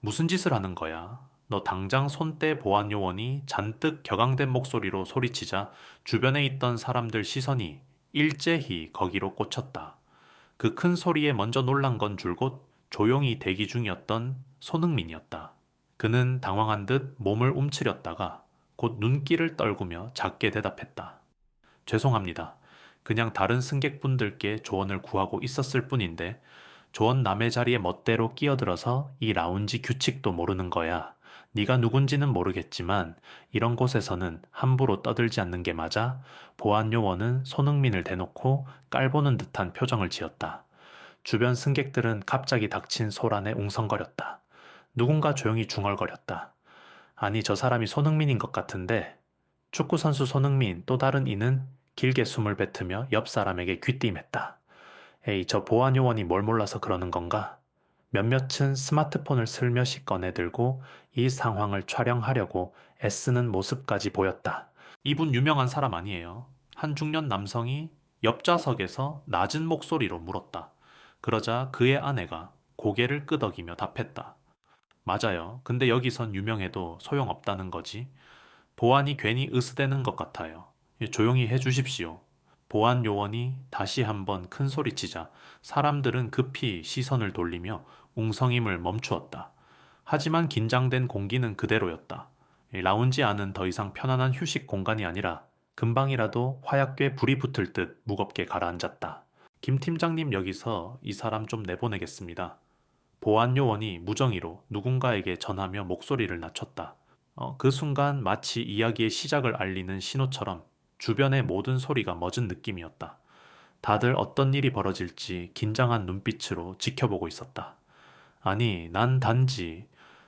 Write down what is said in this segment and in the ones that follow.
무슨 짓을 하는 거야? 너 당장 손대 보안 요원이 잔뜩 격앙된 목소리로 소리치자 주변에 있던 사람들 시선이 일제히 거기로 꽂혔다. 그 큰 소리에 먼저 놀란 건 줄곧 조용히 대기 중이었던 손흥민이었다. 그는 당황한 듯 몸을 움츠렸다가 곧 눈길을 떨구며 작게 대답했다. 죄송합니다. 그냥 다른 승객분들께 조언을 구하고 있었을 뿐인데 조언 남의 자리에 멋대로 끼어들어서 이 라운지 규칙도 모르는 거야. 네가 누군지는 모르겠지만 이런 곳에서는 함부로 떠들지 않는 게 맞아. 보안 요원은 손흥민을 대놓고 깔보는 듯한 표정을 지었다. 주변 승객들은 갑자기 닥친 소란에 웅성거렸다. 누군가 조용히 중얼거렸다. 아니, 저 사람이 손흥민인 것 같은데. 축구선수 손흥민, 또 다른 이는 길게 숨을 뱉으며 옆 사람에게 귀띔했다. 에이, 저 보안 요원이 뭘 몰라서 그러는 건가? 몇몇은 스마트폰을 슬며시 꺼내들고 이 상황을 촬영하려고 애쓰는 모습까지 보였다. 이분 유명한 사람 아니에요. 한 중년 남성이 옆좌석에서 낮은 목소리로 물었다. 그러자 그의 아내가 고개를 끄덕이며 답했다. 맞아요. 근데 여기선 유명해도 소용없다는 거지. 보안이 괜히 으스대는 것 같아요. 조용히 해주십시오. 보안 요원이 다시 한번 큰 소리치자 사람들은 급히 시선을 돌리며 웅성임을 멈추었다. 하지만 긴장된 공기는 그대로였다. 라운지 안은 더 이상 편안한 휴식 공간이 아니라 금방이라도 화약궤 불이 붙을 듯 무겁게 가라앉았다. 김 팀장님, 여기서 이 사람 좀 내보내겠습니다. 보안 요원이 무정의로 누군가에게 전하며 목소리를 낮췄다. 그 순간 마치 이야기의 시작을 알리는 신호처럼 주변의 모든 소리가 멎은 느낌이었다. 다들 어떤 일이 벌어질지 긴장한 눈빛으로 지켜보고 있었다. 아니, 난 단지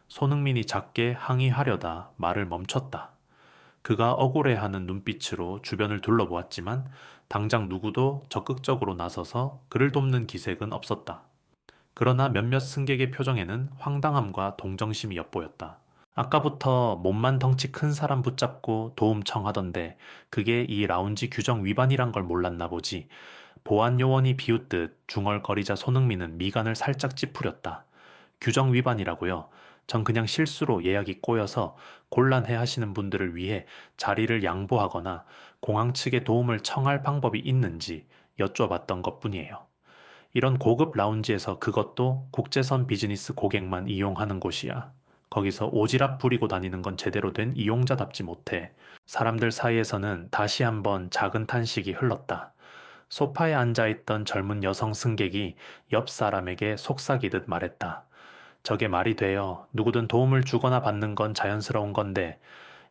손흥민이 작게 항의하려다 말을 멈췄다. 그가 억울해하는 눈빛으로 주변을 둘러보았지만 당장 누구도 적극적으로 나서서 그를 돕는 기색은 없었다. 그러나 몇몇 승객의 표정에는 황당함과 동정심이 엿보였다. 아까부터 몸만 덩치 큰 사람 붙잡고 도움 청하던데 그게 이 라운지 규정 위반이란 걸 몰랐나 보지. 보안 요원이 비웃듯 중얼거리자 손흥민은 미간을 살짝 찌푸렸다. 규정 위반이라고요? 전 그냥 실수로 예약이 꼬여서 곤란해 하시는 분들을 위해 자리를 양보하거나 공항 측에 도움을 청할 방법이 있는지 여쭤봤던 것뿐이에요. 이런 고급 라운지에서 그것도 국제선 비즈니스 고객만 이용하는 곳이야. 거기서 오지랖 부리고 다니는 건 제대로 된 이용자답지 못해. 사람들 사이에서는 다시 한번 작은 탄식이 흘렀다. 소파에 앉아있던 젊은 여성 승객이 옆 사람에게 속삭이듯 말했다. 저게 말이 돼요. 누구든 도움을 주거나 받는 건 자연스러운 건데.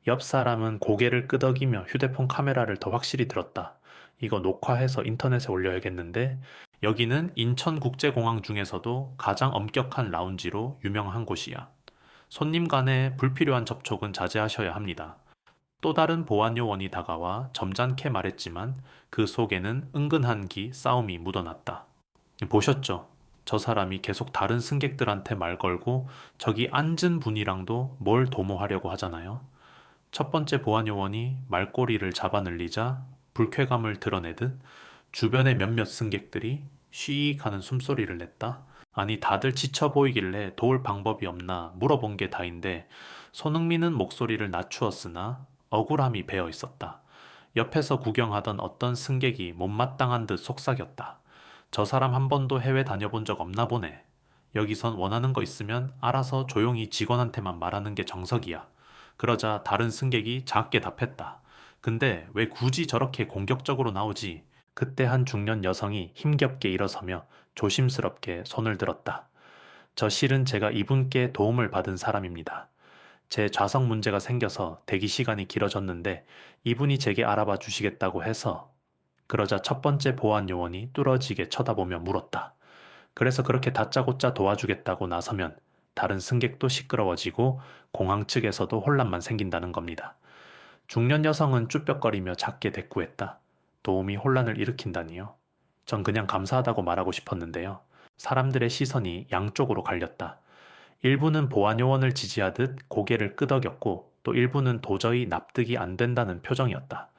옆 사람은 고개를 끄덕이며 휴대폰 카메라를 더 확실히 들었다. 이거 녹화해서 인터넷에 올려야겠는데. 여기는 인천국제공항 중에서도 가장 엄격한 라운지로 유명한 곳이야. 손님 간의 불필요한 접촉은 자제하셔야 합니다. 또 다른 보안 요원이 다가와 점잖게 말했지만 그 속에는 은근한 싸움이 묻어났다. 보셨죠? 저 사람이 계속 다른 승객들한테 말 걸고 저기 앉은 분이랑도 뭘 도모하려고 하잖아요. 첫 번째 보안 요원이 말꼬리를 잡아 늘리자 불쾌감을 드러내듯 주변의 몇몇 승객들이 쉬익 하는 숨소리를 냈다. 아니, 다들 지쳐 보이길래 도울 방법이 없나 물어본 게 다인데 손흥민은 목소리를 낮추었으나 억울함이 배어 있었다. 옆에서 구경하던 어떤 승객이 못마땅한 듯 속삭였다. 저 사람 한 번도 해외 다녀본 적 없나 보네. 여기선 원하는 거 있으면 알아서 조용히 직원한테만 말하는 게 정석이야. 그러자 다른 승객이 작게 답했다. 근데 왜 굳이 저렇게 공격적으로 나오지? 그때 한 중년 여성이 힘겹게 일어서며 조심스럽게 손을 들었다. 저 실은 제가 이분께 도움을 받은 사람입니다. 제 좌석 문제가 생겨서 대기 시간이 길어졌는데 이분이 제게 알아봐 주시겠다고 해서. 그러자 첫 번째 보안 요원이 뚫어지게 쳐다보며 물었다. 그래서 그렇게 다짜고짜 도와주겠다고 나서면 다른 승객도 시끄러워지고 공항 측에서도 혼란만 생긴다는 겁니다. 중년 여성은 쭈뼛거리며 작게 대꾸했다. 도움이 혼란을 일으킨다니요? 전 그냥 감사하다고 말하고 싶었는데요. 사람들의 시선이 양쪽으로 갈렸다. 일부는 보안 요원을 지지하듯 고개를 끄덕였고 또 일부는 도저히 납득이 안 된다는 표정이었다.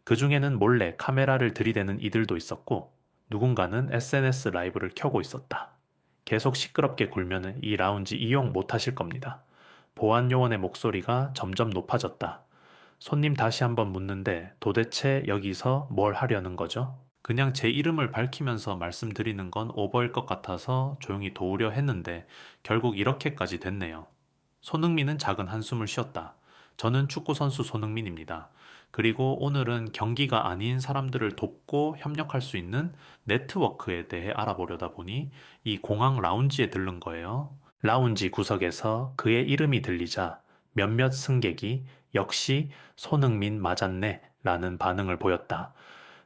그 중에는 몰래 카메라를 들이대는 이들도 있었고 누군가는 SNS 라이브를 켜고 있었다. 계속 시끄럽게 굴면 이 라운지 이용 못 하실 겁니다. 보안 요원의 목소리가 점점 높아졌다. 손님 다시 한번 묻는데 도대체 여기서 뭘 하려는 거죠? 그냥 제 이름을 밝히면서 말씀드리는 건 오버일 것 같아서 조용히 도우려 했는데 결국 이렇게까지 됐네요. 손흥민은 작은 한숨을 쉬었다. 저는 축구선수 손흥민입니다. 그리고 오늘은 경기가 아닌 사람들을 돕고 협력할 수 있는 네트워크에 대해 알아보려다 보니 이 공항 라운지에 들른 거예요. 라운지 구석에서 그의 이름이 들리자 몇몇 승객이 역시 손흥민 맞았네 라는 반응을 보였다.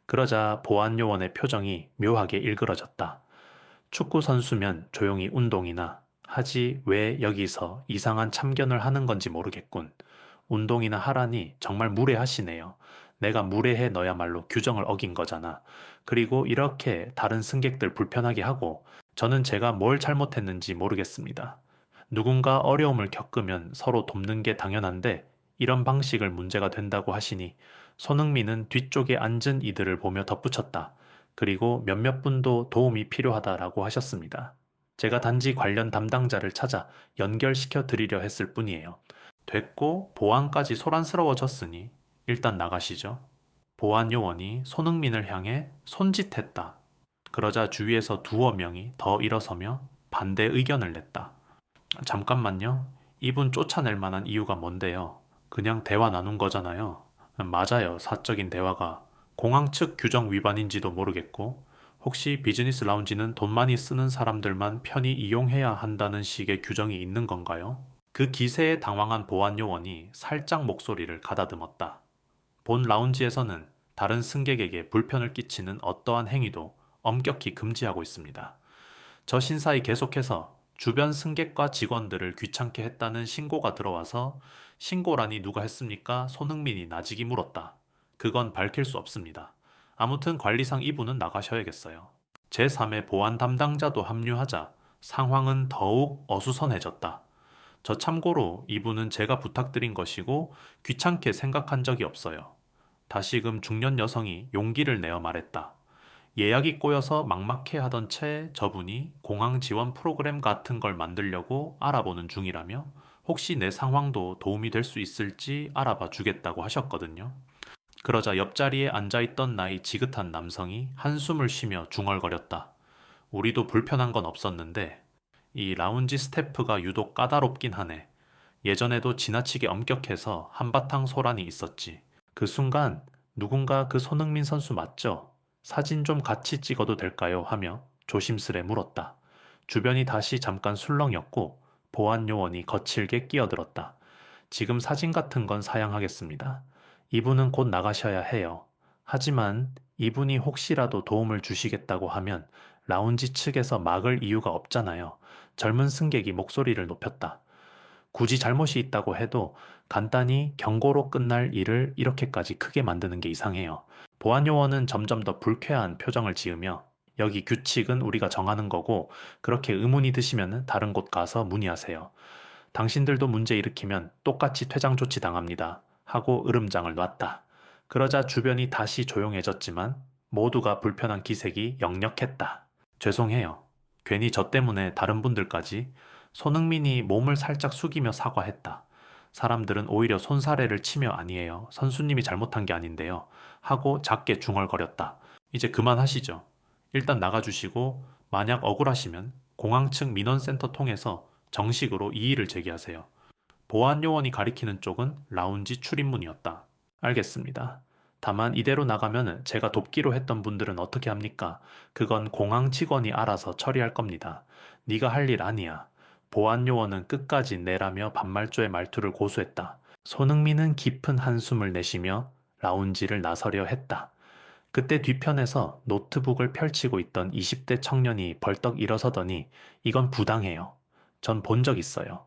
그러자 보안 요원의 표정이 묘하게 일그러졌다. 축구 선수면 조용히 운동이나 하지 왜 여기서 이상한 참견을 하는 건지 모르겠군. 운동이나 하라니 정말 무례하시네요. 내가 무례해 너야말로 규정을 어긴 거잖아. 그리고 이렇게 다른 승객들 불편하게 하고 저는 제가 뭘 잘못했는지 모르겠습니다. 누군가 어려움을 겪으면 서로 돕는 게 당연한데 이런 방식을 문제가 된다고 하시니 손흥민은 뒤쪽에 앉은 이들을 보며 덧붙였다. 그리고 몇몇 분도 도움이 필요하다라고 하셨습니다. 제가 단지 관련 담당자를 찾아 연결시켜 드리려 했을 뿐이에요. 됐고 보안까지 소란스러워졌으니 일단 나가시죠. 보안 요원이 손흥민을 향해 손짓했다. 그러자 주위에서 두어 명이 더 일어서며 반대 의견을 냈다. 잠깐만요. 이분 쫓아낼 만한 이유가 뭔데요? 그냥 대화 나눈 거잖아요. 맞아요. 사적인 대화가. 공항 측 규정 위반인지도 모르겠고, 혹시 비즈니스 라운지는 돈 많이 쓰는 사람들만 편히 이용해야 한다는 식의 규정이 있는 건가요? 그 기세에 당황한 보안 요원이 살짝 목소리를 가다듬었다. 본 라운지에서는 다른 승객에게 불편을 끼치는 어떠한 행위도 엄격히 금지하고 있습니다. 저 신사이 계속해서 주변 승객과 직원들을 귀찮게 했다는 신고가 들어와서 신고라니 누가 했습니까? 손흥민이 나직이 물었다. 그건 밝힐 수 없습니다. 아무튼 관리상 이분은 나가셔야겠어요. 제3의 보안 담당자도 합류하자 상황은 더욱 어수선해졌다. 저 참고로 이분은 제가 부탁드린 것이고 귀찮게 생각한 적이 없어요. 다시금 중년 여성이 용기를 내어 말했다. 예약이 꼬여서 막막해 하던 채 저분이 공항 지원 프로그램 같은 걸 만들려고 알아보는 중이라며 혹시 내 상황도 도움이 될 수 있을지 알아봐 주겠다고 하셨거든요. 그러자 옆자리에 앉아있던 나이 지긋한 남성이 한숨을 쉬며 중얼거렸다. 우리도 불편한 건 없었는데 이 라운지 스태프가 유독 까다롭긴 하네. 예전에도 지나치게 엄격해서 한바탕 소란이 있었지. 그 순간 누군가 그 손흥민 선수 맞죠? 사진 좀 같이 찍어도 될까요? 하며 조심스레 물었다. 주변이 다시 잠깐 술렁였고 보안 요원이 거칠게 끼어들었다. 지금 사진 같은 건 사양하겠습니다. 이분은 곧 나가셔야 해요. 하지만 이분이 혹시라도 도움을 주시겠다고 하면 라운지 측에서 막을 이유가 없잖아요. 젊은 승객이 목소리를 높였다. 굳이 잘못이 있다고 해도 간단히 경고로 끝날 일을 이렇게까지 크게 만드는 게 이상해요. 보안 요원은 점점 더 불쾌한 표정을 지으며 여기 규칙은 우리가 정하는 거고 그렇게 의문이 드시면 다른 곳 가서 문의하세요. 당신들도 문제 일으키면 똑같이 퇴장 조치 당합니다. 하고 으름장을 놨다. 그러자 주변이 다시 조용해졌지만 모두가 불편한 기색이 역력했다. 죄송해요. 괜히 저 때문에 다른 분들까지 손흥민이 몸을 살짝 숙이며 사과했다. 사람들은 오히려 손사래를 치며 아니에요. 선수님이 잘못한 게 아닌데요. 하고 작게 중얼거렸다. 이제 그만하시죠. 일단 나가주시고 만약 억울하시면 공항 측 민원센터 통해서 정식으로 이의를 제기하세요. 보안 요원이 가리키는 쪽은 라운지 출입문이었다. 알겠습니다. 다만 이대로 나가면 제가 돕기로 했던 분들은 어떻게 합니까? 그건 공항 직원이 알아서 처리할 겁니다. 네가 할 일 아니야. 보안 요원은 끝까지 내라며 반말조의 말투를 고수했다. 손흥민은 깊은 한숨을 내쉬며 라운지를 나서려 했다. 그때 뒤편에서 노트북을 펼치고 있던 20대 청년이 벌떡 일어서더니 이건 부당해요. 전 본 적 있어요.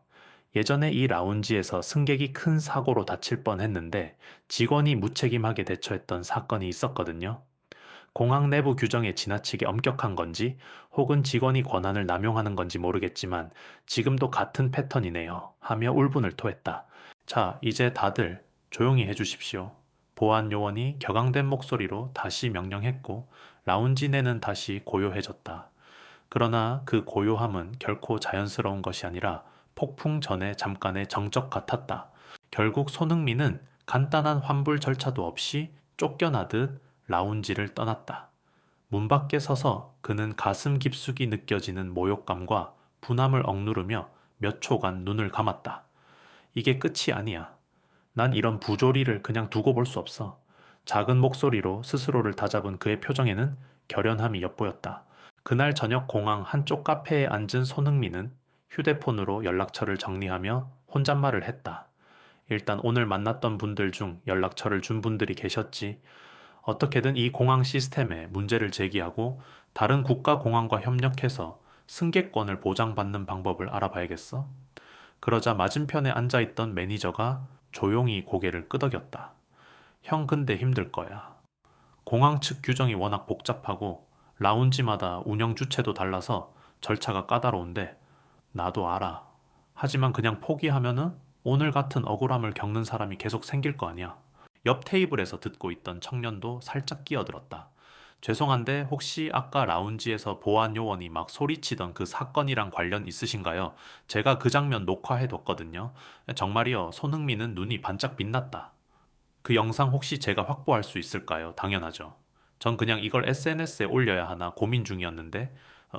예전에 이 라운지에서 승객이 큰 사고로 다칠 뻔했는데 직원이 무책임하게 대처했던 사건이 있었거든요. 공항 내부 규정에 지나치게 엄격한 건지 혹은 직원이 권한을 남용하는 건지 모르겠지만 지금도 같은 패턴이네요. 하며 울분을 토했다. 자, 이제 다들 조용히 해주십시오. 보안 요원이 격앙된 목소리로 다시 명령했고 라운지 내는 다시 고요해졌다. 그러나 그 고요함은 결코 자연스러운 것이 아니라 폭풍 전에 잠깐의 정적 같았다. 결국 손흥민은 간단한 환불 절차도 없이 쫓겨나듯 라운지를 떠났다. 문 밖에 서서 그는 가슴 깊숙이 느껴지는 모욕감과 분함을 억누르며 몇 초간 눈을 감았다. 이게 끝이 아니야. 난 이런 부조리를 그냥 두고 볼 수 없어. 작은 목소리로 스스로를 다잡은 그의 표정에는 결연함이 엿보였다. 그날 저녁 공항 한쪽 카페에 앉은 손흥민은 휴대폰으로 연락처를 정리하며 혼잣말을 했다. 일단 오늘 만났던 분들 중 연락처를 준 분들이 계셨지. 어떻게든 이 공항 시스템에 문제를 제기하고 다른 국가 공항과 협력해서 승객권을 보장받는 방법을 알아봐야겠어. 그러자 맞은편에 앉아있던 매니저가 조용히 고개를 끄덕였다. 형 근데 힘들 거야. 공항 측 규정이 워낙 복잡하고 라운지마다 운영 주체도 달라서 절차가 까다로운데 나도 알아. 하지만 그냥 포기하면은 오늘 같은 억울함을 겪는 사람이 계속 생길 거 아니야. 옆 테이블에서 듣고 있던 청년도 살짝 끼어들었다. 죄송한데 혹시 아까 라운지에서 보안 요원이 막 소리치던 그 사건이랑 관련 있으신가요? 제가 그 장면 녹화해뒀거든요. 정말이요. 손흥민은 눈이 반짝 빛났다. 그 영상 혹시 제가 확보할 수 있을까요? 당연하죠. 전 그냥 이걸 SNS에 올려야 하나 고민 중이었는데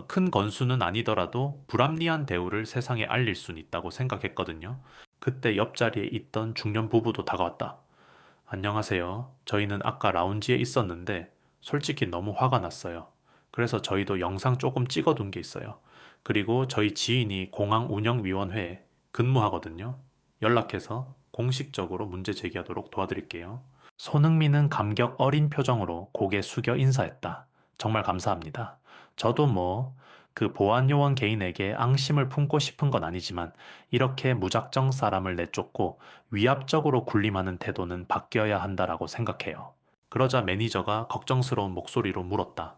큰 건수는 아니더라도 불합리한 대우를 세상에 알릴 순 있다고 생각했거든요. 그때 옆자리에 있던 중년 부부도 다가왔다. 안녕하세요. 저희는 아까 라운지에 있었는데 솔직히 너무 화가 났어요. 그래서 저희도 영상 조금 찍어둔 게 있어요. 그리고 저희 지인이 공항운영위원회에 근무하거든요. 연락해서 공식적으로 문제 제기하도록 도와드릴게요. 손흥민은 감격 어린 표정으로 고개 숙여 인사했다. 정말 감사합니다. 저도 그 보안요원 개인에게 앙심을 품고 싶은 건 아니지만 이렇게 무작정 사람을 내쫓고 위압적으로 군림하는 태도는 바뀌어야 한다라고 생각해요. 그러자 매니저가 걱정스러운 목소리로 물었다.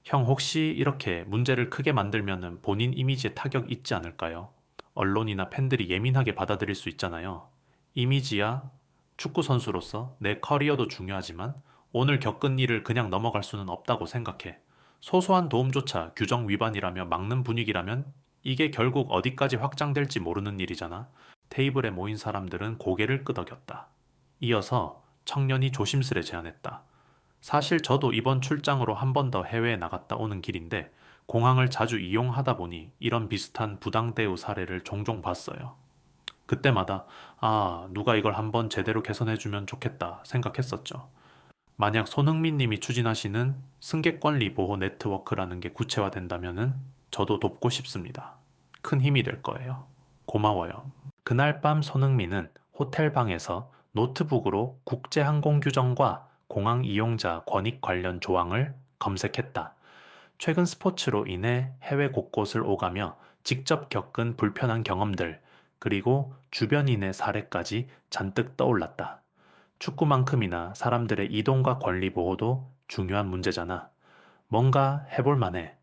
형 혹시 이렇게 문제를 크게 만들면은 본인 이미지에 타격 있지 않을까요? 언론이나 팬들이 예민하게 받아들일 수 있잖아요. 이미지야 축구 선수로서 내 커리어도 중요하지만 오늘 겪은 일을 그냥 넘어갈 수는 없다고 생각해. 소소한 도움조차 규정 위반이라며 막는 분위기라면 이게 결국 어디까지 확장될지 모르는 일이잖아. 테이블에 모인 사람들은 고개를 끄덕였다. 이어서 청년이 조심스레 제안했다. 사실 저도 이번 출장으로 한 번 더 해외에 나갔다 오는 길인데 공항을 자주 이용하다 보니 이런 비슷한 부당 대우 사례를 종종 봤어요. 그때마다 누가 이걸 한번 제대로 개선해주면 좋겠다 생각했었죠. 만약 손흥민 님이 추진하시는 승객권리 보호 네트워크라는 게 구체화된다면은 저도 돕고 싶습니다. 큰 힘이 될 거예요. 고마워요. 그날 밤 손흥민은 호텔 방에서 노트북으로 국제항공 규정과 공항 이용자 권익 관련 조항을 검색했다. 최근 스포츠로 인해 해외 곳곳을 오가며 직접 겪은 불편한 경험들, 그리고 주변인의 사례까지 잔뜩 떠올랐다. 축구만큼이나 사람들의 이동과 권리 보호도 중요한 문제잖아. 뭔가 해볼 만해.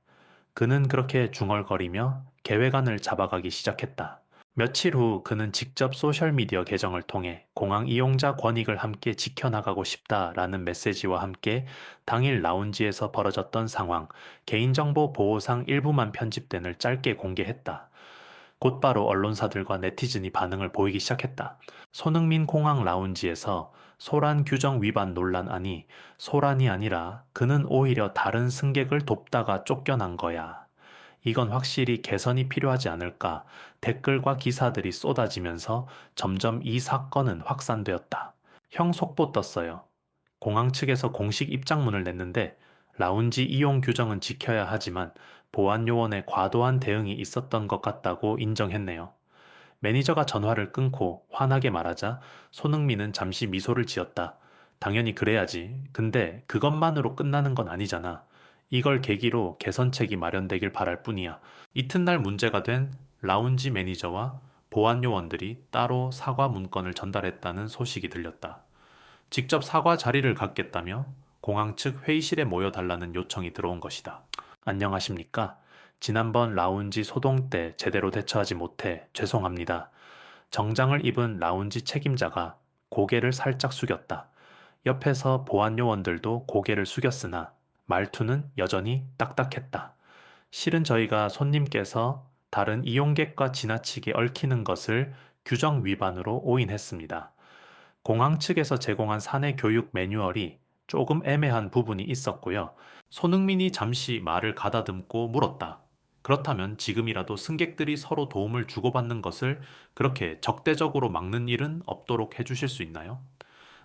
그는 그렇게 중얼거리며 계획안을 잡아가기 시작했다. 며칠 후 그는 직접 소셜미디어 계정을 통해 공항 이용자 권익을 함께 지켜나가고 싶다라는 메시지와 함께 당일 라운지에서 벌어졌던 상황, 개인정보 보호상 일부만 편집된을 짧게 공개했다. 곧바로 언론사들과 네티즌이 반응을 보이기 시작했다. 손흥민 공항 라운지에서 소란 규정 위반 논란아니 소란이 아니라 그는 오히려 다른 승객을 돕다가 쫓겨난 거야. 이건 확실히 개선이 필요하지 않을까 댓글과 기사들이 쏟아지면서 점점 이 사건은 확산되었다. 형 속보 떴어요. 공항 측에서 공식 입장문을 냈는데 라운지 이용 규정은 지켜야 하지만 보안 요원의 과도한 대응이 있었던 것 같다고 인정했네요. 매니저가 전화를 끊고 환하게 말하자 손흥민은 잠시 미소를 지었다. 당연히 그래야지. 근데 그것만으로 끝나는 건 아니잖아. 이걸 계기로 개선책이 마련되길 바랄 뿐이야. 이튿날 문제가 된 라운지 매니저와 보안 요원들이 따로 사과 문건을 전달했다는 소식이 들렸다. 직접 사과 자리를 갖겠다며 공항 측 회의실에 모여달라는 요청이 들어온 것이다. 안녕하십니까? 지난번 라운지 소동 때 제대로 대처하지 못해 죄송합니다. 정장을 입은 라운지 책임자가 고개를 살짝 숙였다. 옆에서 보안 요원들도 고개를 숙였으나 말투는 여전히 딱딱했다. 실은 저희가 손님께서 다른 이용객과 지나치게 얽히는 것을 규정 위반으로 오인했습니다. 공항 측에서 제공한 사내 교육 매뉴얼이 조금 애매한 부분이 있었고요. 손흥민이 잠시 말을 가다듬고 물었다. 그렇다면 지금이라도 승객들이 서로 도움을 주고받는 것을 그렇게 적대적으로 막는 일은 없도록 해주실 수 있나요?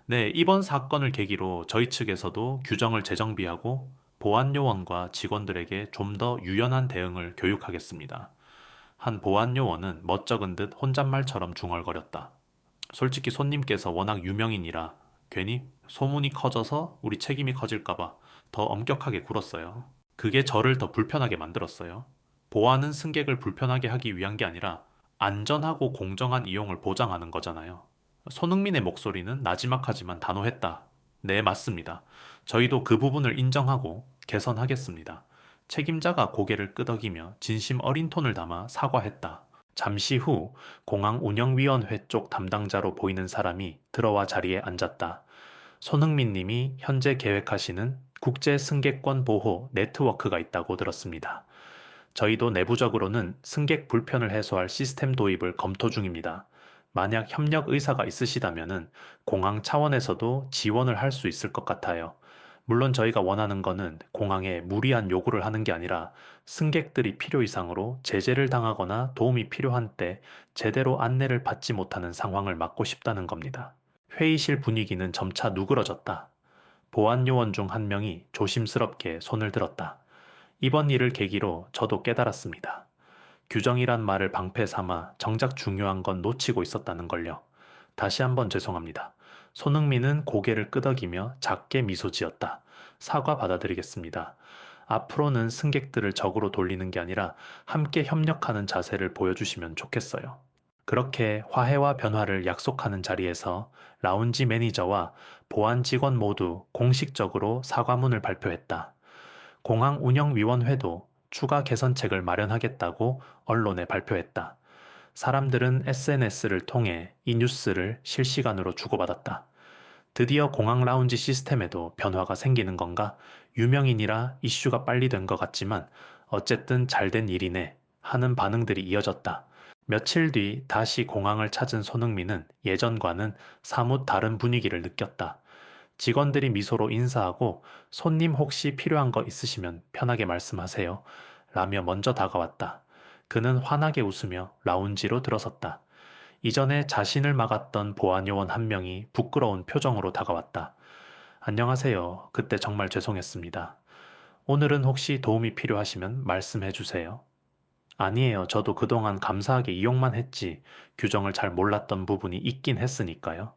네, 이번 사건을 계기로 저희 측에서도 규정을 재정비하고 보안 요원과 직원들에게 좀 더 유연한 대응을 교육하겠습니다. 한 보안 요원은 멋쩍은 듯 혼잣말처럼 중얼거렸다. 솔직히 손님께서 워낙 유명인이라 괜히 소문이 커져서 우리 책임이 커질까봐 더 엄격하게 굴었어요. 그게 저를 더 불편하게 만들었어요. 보안은 승객을 불편하게 하기 위한 게 아니라 안전하고 공정한 이용을 보장하는 거잖아요. 손흥민의 목소리는 나지막하지만 단호했다. 네, 맞습니다. 저희도 그 부분을 인정하고 개선하겠습니다. 책임자가 고개를 끄덕이며 진심 어린 톤을 담아 사과했다. 잠시 후 공항운영위원회 쪽 담당자로 보이는 사람이 들어와 자리에 앉았다. 손흥민 님이 현재 계획하시는 국제 승객권 보호 네트워크가 있다고 들었습니다. 저희도 내부적으로는 승객 불편을 해소할 시스템 도입을 검토 중입니다. 만약 협력 의사가 있으시다면 공항 차원에서도 지원을 할 수 있을 것 같아요. 물론 저희가 원하는 거는 공항에 무리한 요구를 하는 게 아니라 승객들이 필요 이상으로 제재를 당하거나 도움이 필요한 때 제대로 안내를 받지 못하는 상황을 막고 싶다는 겁니다. 회의실 분위기는 점차 누그러졌다. 보안 요원 중 한 명이 조심스럽게 손을 들었다. 이번 일을 계기로 저도 깨달았습니다. 규정이란 말을 방패 삼아 정작 중요한 건 놓치고 있었다는 걸요. 다시 한번 죄송합니다. 손흥민은 고개를 끄덕이며 작게 미소 지었다. 사과 받아드리겠습니다. 앞으로는 승객들을 적으로 돌리는 게 아니라 함께 협력하는 자세를 보여주시면 좋겠어요. 그렇게 화해와 변화를 약속하는 자리에서 라운지 매니저와 보안 직원 모두 공식적으로 사과문을 발표했다. 공항운영위원회도 추가 개선책을 마련하겠다고 언론에 발표했다. 사람들은 SNS를 통해 이 뉴스를 실시간으로 주고받았다. 드디어 공항 라운지 시스템에도 변화가 생기는 건가? 유명인이라 이슈가 빨리 된 것 같지만 어쨌든 잘된 일이네 하는 반응들이 이어졌다. 며칠 뒤 다시 공항을 찾은 손흥민은 예전과는 사뭇 다른 분위기를 느꼈다. 직원들이 미소로 인사하고 손님 혹시 필요한 거 있으시면 편하게 말씀하세요. 라며 먼저 다가왔다. 그는 환하게 웃으며 라운지로 들어섰다. 이전에 자신을 막았던 보안요원 한 명이 부끄러운 표정으로 다가왔다. 안녕하세요. 그때 정말 죄송했습니다. 오늘은 혹시 도움이 필요하시면 말씀해 주세요. 아니에요. 저도 그동안 감사하게 이용만 했지 규정을 잘 몰랐던 부분이 있긴 했으니까요.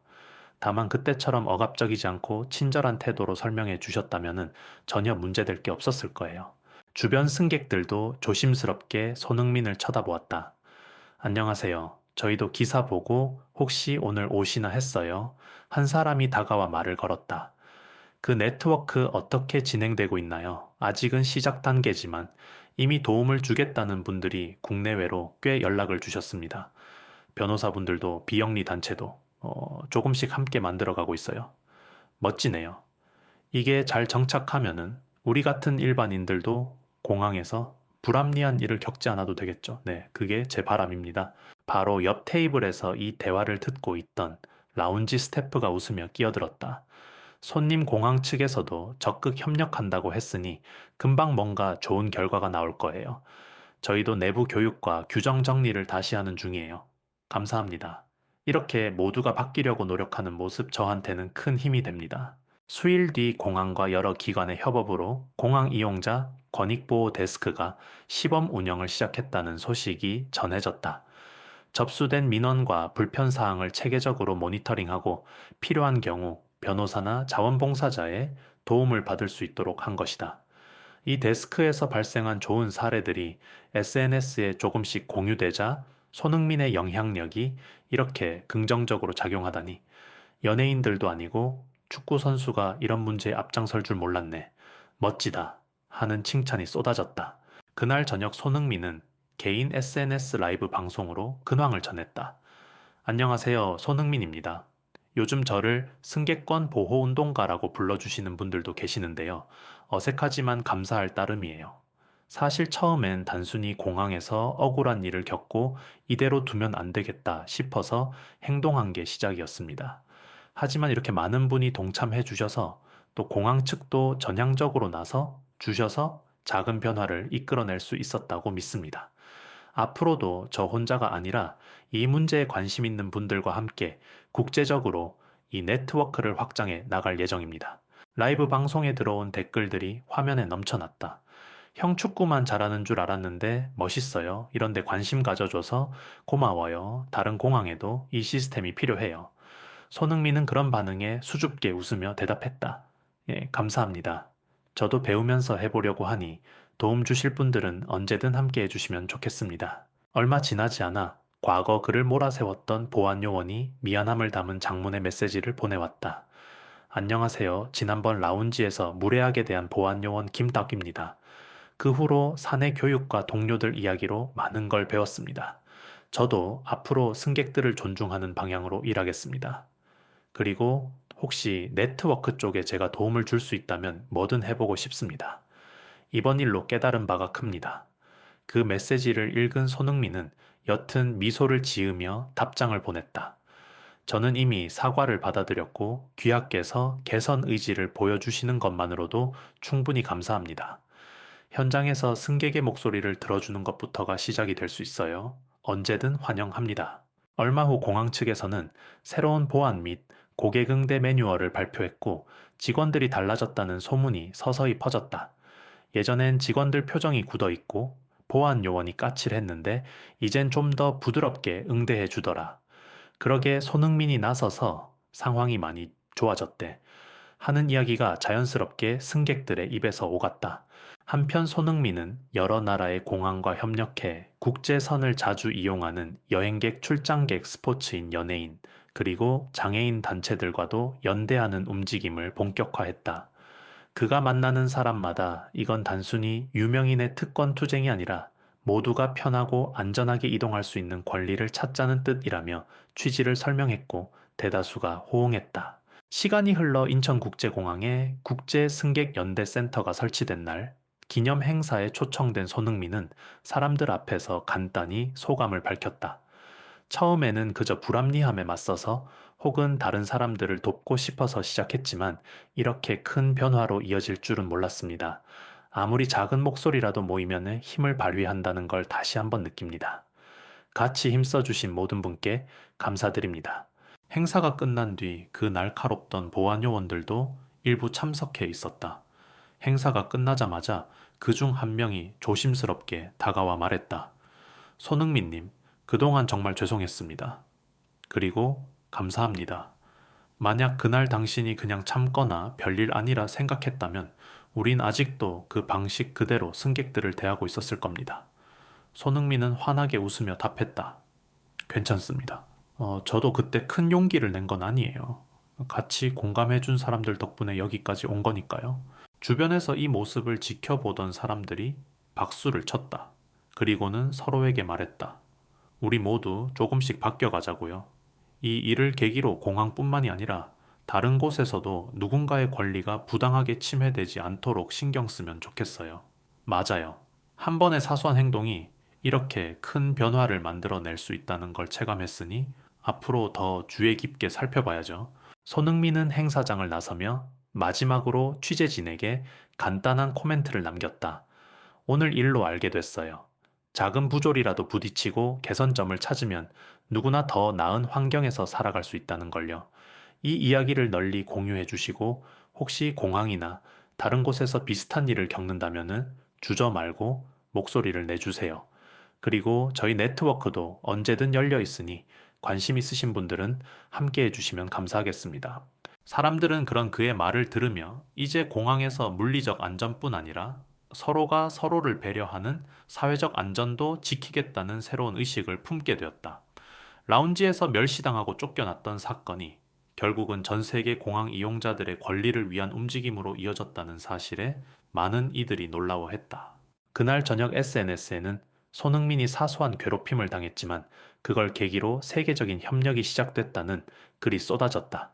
다만 그때처럼 억압적이지 않고 친절한 태도로 설명해 주셨다면 전혀 문제될 게 없었을 거예요. 주변 승객들도 조심스럽게 손흥민을 쳐다보았다. 안녕하세요. 저희도 기사 보고 혹시 오늘 오시나 했어요. 한 사람이 다가와 말을 걸었다. 그 네트워크 어떻게 진행되고 있나요? 아직은 시작 단계지만 이미 도움을 주겠다는 분들이 국내외로 꽤 연락을 주셨습니다. 변호사분들도 비영리 단체도 조금씩 함께 만들어가고 있어요. 멋지네요. 이게 잘 정착하면은 우리 같은 일반인들도 공항에서 불합리한 일을 겪지 않아도 되겠죠. 네, 그게 제 바람입니다. 바로 옆 테이블에서 이 대화를 듣고 있던 라운지 스태프가 웃으며 끼어들었다. 손님 공항 측에서도 적극 협력한다고 했으니 금방 뭔가 좋은 결과가 나올 거예요. 저희도 내부 교육과 규정 정리를 다시 하는 중이에요. 감사합니다. 이렇게 모두가 바뀌려고 노력하는 모습 저한테는 큰 힘이 됩니다. 수일 뒤 공항과 여러 기관의 협업으로 공항 이용자 권익보호 데스크가 시범 운영을 시작했다는 소식이 전해졌다. 접수된 민원과 불편 사항을 체계적으로 모니터링하고 필요한 경우 변호사나 자원봉사자의 도움을 받을 수 있도록 한 것이다. 이 데스크에서 발생한 좋은 사례들이 SNS에 조금씩 공유되자 손흥민의 영향력이 이렇게 긍정적으로 작용하다니 연예인들도 아니고 축구 선수가 이런 문제에 앞장설 줄 몰랐네. 멋지다. 하는 칭찬이 쏟아졌다. 그날 저녁 손흥민은 개인 SNS 라이브 방송으로 근황을 전했다. 안녕하세요. 손흥민입니다. 요즘 저를 승객권 보호운동가라고 불러주시는 분들도 계시는데요. 어색하지만 감사할 따름이에요. 사실 처음엔 단순히 공항에서 억울한 일을 겪고 이대로 두면 안 되겠다 싶어서 행동한 게 시작이었습니다. 하지만 이렇게 많은 분이 동참해 주셔서 또 공항 측도 전향적으로 나서 주셔서 작은 변화를 이끌어낼 수 있었다고 믿습니다. 앞으로도 저 혼자가 아니라 이 문제에 관심 있는 분들과 함께 국제적으로 이 네트워크를 확장해 나갈 예정입니다. 라이브 방송에 들어온 댓글들이 화면에 넘쳐났다. 형 축구만 잘하는 줄 알았는데 멋있어요. 이런데 관심 가져줘서 고마워요. 다른 공항에도 이 시스템이 필요해요. 손흥민은 그런 반응에 수줍게 웃으며 대답했다. 예, 감사합니다. 저도 배우면서 해보려고 하니 도움 주실 분들은 언제든 함께 해주시면 좋겠습니다. 얼마 지나지 않아 과거 그를 몰아세웠던 보안 요원이 미안함을 담은 장문의 메시지를 보내왔다. 안녕하세요. 지난번 라운지에서 무례하게 대한 보안 요원 김덕입니다. 그 후로 사내 교육과 동료들 이야기로 많은 걸 배웠습니다. 저도 앞으로 승객들을 존중하는 방향으로 일하겠습니다. 그리고 혹시 네트워크 쪽에 제가 도움을 줄 수 있다면 뭐든 해보고 싶습니다. 이번 일로 깨달은 바가 큽니다. 그 메시지를 읽은 손흥민은 옅은 미소를 지으며 답장을 보냈다. 저는 이미 사과를 받아들였고 귀하께서 개선 의지를 보여주시는 것만으로도 충분히 감사합니다. 현장에서 승객의 목소리를 들어주는 것부터가 시작이 될 수 있어요. 언제든 환영합니다. 얼마 후 공항 측에서는 새로운 보안 및 고객 응대 매뉴얼을 발표했고 직원들이 달라졌다는 소문이 서서히 퍼졌다. 예전엔 직원들 표정이 굳어 있고 보안 요원이 까칠했는데 이젠 좀 더 부드럽게 응대해 주더라. 그러게 손흥민이 나서서 상황이 많이 좋아졌대. 하는 이야기가 자연스럽게 승객들의 입에서 오갔다. 한편 손흥민은 여러 나라의 공항과 협력해 국제선을 자주 이용하는 여행객, 출장객, 스포츠인, 연예인, 그리고 장애인 단체들과도 연대하는 움직임을 본격화했다. 그가 만나는 사람마다 이건 단순히 유명인의 특권 투쟁이 아니라 모두가 편하고 안전하게 이동할 수 있는 권리를 찾자는 뜻이라며 취지를 설명했고 대다수가 호응했다. 시간이 흘러 인천국제공항에 국제승객연대센터가 설치된 날, 기념 행사에 초청된 손흥민은 사람들 앞에서 간단히 소감을 밝혔다. 처음에는 그저 불합리함에 맞서서 혹은 다른 사람들을 돕고 싶어서 시작했지만 이렇게 큰 변화로 이어질 줄은 몰랐습니다. 아무리 작은 목소리라도 모이면 힘을 발휘한다는 걸 다시 한번 느낍니다. 같이 힘써주신 모든 분께 감사드립니다. 행사가 끝난 뒤 그 날카롭던 보안 요원들도 일부 참석해 있었다. 행사가 끝나자마자 그중 한 명이 조심스럽게 다가와 말했다. 손흥민님, 그동안 정말 죄송했습니다. 그리고 감사합니다. 만약 그날 당신이 그냥 참거나 별일 아니라 생각했다면 우린 아직도 그 방식 그대로 승객들을 대하고 있었을 겁니다. 손흥민은 환하게 웃으며 답했다. 괜찮습니다. 저도 그때 큰 용기를 낸 건 아니에요. 같이 공감해준 사람들 덕분에 여기까지 온 거니까요. 주변에서 이 모습을 지켜보던 사람들이 박수를 쳤다. 그리고는 서로에게 말했다. 우리 모두 조금씩 바뀌어가자고요. 이 일을 계기로 공항뿐만이 아니라 다른 곳에서도 누군가의 권리가 부당하게 침해되지 않도록 신경 쓰면 좋겠어요. 맞아요. 한 번의 사소한 행동이 이렇게 큰 변화를 만들어낼 수 있다는 걸 체감했으니 앞으로 더 주의 깊게 살펴봐야죠. 손흥민은 행사장을 나서며 마지막으로 취재진에게 간단한 코멘트를 남겼다. 오늘 일로 알게 됐어요. 작은 부조리라도 부딪히고 개선점을 찾으면 누구나 더 나은 환경에서 살아갈 수 있다는 걸요. 이 이야기를 널리 공유해 주시고 혹시 공항이나 다른 곳에서 비슷한 일을 겪는다면은 주저 말고 목소리를 내주세요. 그리고 저희 네트워크도 언제든 열려 있으니 관심 있으신 분들은 함께 해주시면 감사하겠습니다. 사람들은 그런 그의 말을 들으며 이제 공항에서 물리적 안전뿐 아니라 서로가 서로를 배려하는 사회적 안전도 지키겠다는 새로운 의식을 품게 되었다. 라운지에서 멸시당하고 쫓겨났던 사건이 결국은 전 세계 공항 이용자들의 권리를 위한 움직임으로 이어졌다는 사실에 많은 이들이 놀라워했다. 그날 저녁 SNS에는 손흥민이 사소한 괴롭힘을 당했지만 그걸 계기로 세계적인 협력이 시작됐다는 글이 쏟아졌다.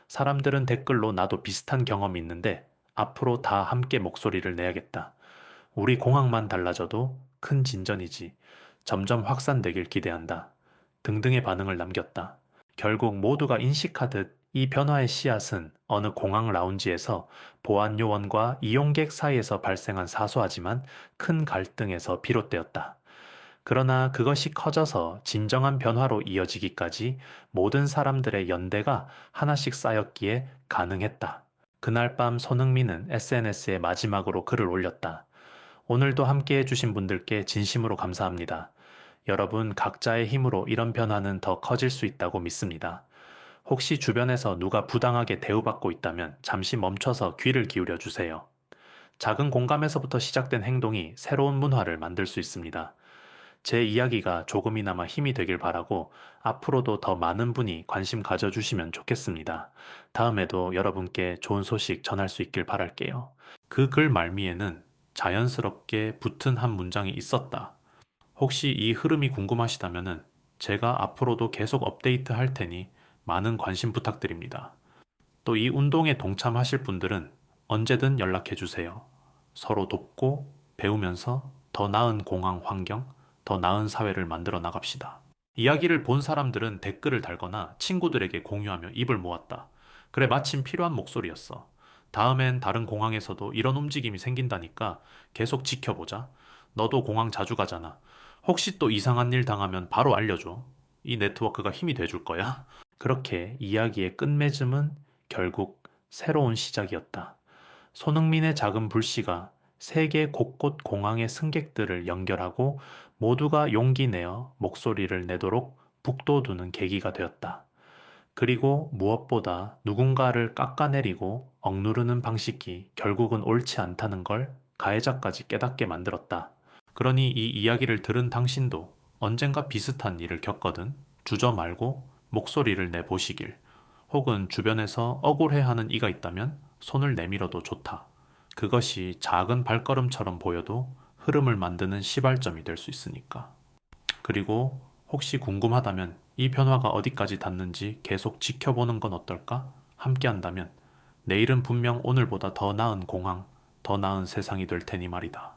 사람들은 댓글로 나도 비슷한 경험이 있는데 앞으로 다 함께 목소리를 내야겠다. 우리 공항만 달라져도 큰 진전이지. 점점 확산되길 기대한다. 등등의 반응을 남겼다. 결국 모두가 인식하듯 이 변화의 씨앗은 어느 공항 라운지에서 보안 요원과 이용객 사이에서 발생한 사소하지만 큰 갈등에서 비롯되었다. 그러나 그것이 커져서 진정한 변화로 이어지기까지 모든 사람들의 연대가 하나씩 쌓였기에 가능했다. 그날 밤 손흥민은 SNS에 마지막으로 글을 올렸다. 오늘도 함께 해주신 분들께 진심으로 감사합니다. 여러분 각자의 힘으로 이런 변화는 더 커질 수 있다고 믿습니다. 혹시 주변에서 누가 부당하게 대우받고 있다면 잠시 멈춰서 귀를 기울여 주세요. 작은 공감에서부터 시작된 행동이 새로운 문화를 만들 수 있습니다. 제 이야기가 조금이나마 힘이 되길 바라고 앞으로도 더 많은 분이 관심 가져주시면 좋겠습니다. 다음에도 여러분께 좋은 소식 전할 수 있길 바랄게요. 그 글 말미에는 자연스럽게 붙은 한 문장이 있었다. 혹시 이 흐름이 궁금하시다면 제가 앞으로도 계속 업데이트 할 테니 많은 관심 부탁드립니다. 또 이 운동에 동참하실 분들은 언제든 연락해 주세요. 서로 돕고 배우면서 더 나은 공항 환경, 더 나은 사회를 만들어 나갑시다. 이야기를 본 사람들은 댓글을 달거나 친구들에게 공유하며 입을 모았다. 그래, 마침 필요한 목소리였어. 다음엔 다른 공항에서도 이런 움직임이 생긴다니까 계속 지켜보자. 너도 공항 자주 가잖아. 혹시 또 이상한 일 당하면 바로 알려줘. 이 네트워크가 힘이 돼줄 거야. 그렇게 이야기의 끝맺음은 결국 새로운 시작이었다. 손흥민의 작은 불씨가 세계 곳곳 공항의 승객들을 연결하고 모두가 용기 내어 목소리를 내도록 북돋우는 계기가 되었다. 그리고 무엇보다 누군가를 깎아내리고 억누르는 방식이 결국은 옳지 않다는 걸 가해자까지 깨닫게 만들었다. 그러니 이 이야기를 들은 당신도 언젠가 비슷한 일을 겪거든 주저 말고 목소리를 내보시길, 혹은 주변에서 억울해하는 이가 있다면 손을 내밀어도 좋다. 그것이 작은 발걸음처럼 보여도 흐름을 만드는 시발점이 될 수 있으니까. 그리고 혹시 궁금하다면 이 변화가 어디까지 닿는지 계속 지켜보는 건 어떨까? 함께 한다면 내일은 분명 오늘보다 더 나은 공항, 더 나은 세상이 될 테니 말이다.